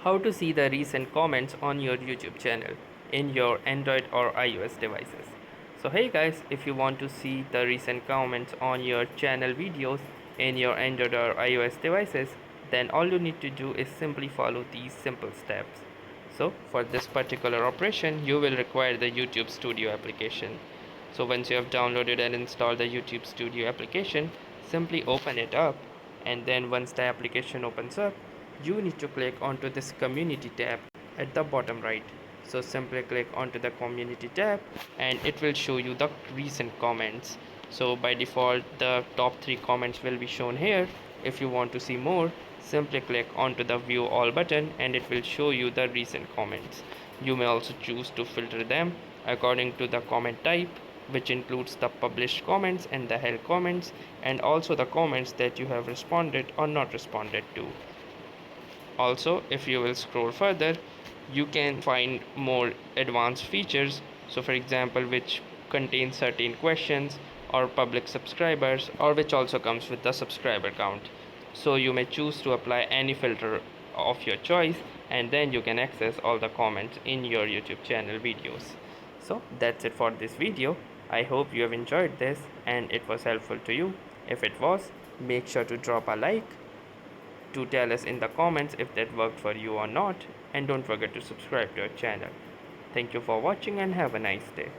How to see the recent comments on your YouTube channel in your Android or iOS devices. So hey guys, if you want to see the recent comments on your channel videos in your Android or iOS devices, then all you need to do is simply follow these simple steps. So for this particular operation, you will require the YouTube Studio application. So once you have downloaded and installed the YouTube Studio application, simply open it up, and then once the application opens up, you need to click onto this community tab at the bottom right. So simply click onto the community tab and it will show you the recent comments. So by default the top 3 comments will be shown here. If you want to see more, simply click onto the view all button and it will show you the recent comments. You may also choose to filter them according to the comment type, which includes the published comments and the held comments, and also the comments that you have responded or not responded to. Also, if you will scroll further, you can find more advanced features, so for example which contains certain questions or public subscribers, or which also comes with the subscriber count. So you may choose to apply any filter of your choice, and then you can access all the comments in your YouTube channel videos. So that's it for this video. I hope you have enjoyed this and it was helpful to you. If it was, make sure to drop a like, to tell us in the comments if that worked for you or not, and don't forget to subscribe to our channel. Thank you for watching and have a nice day.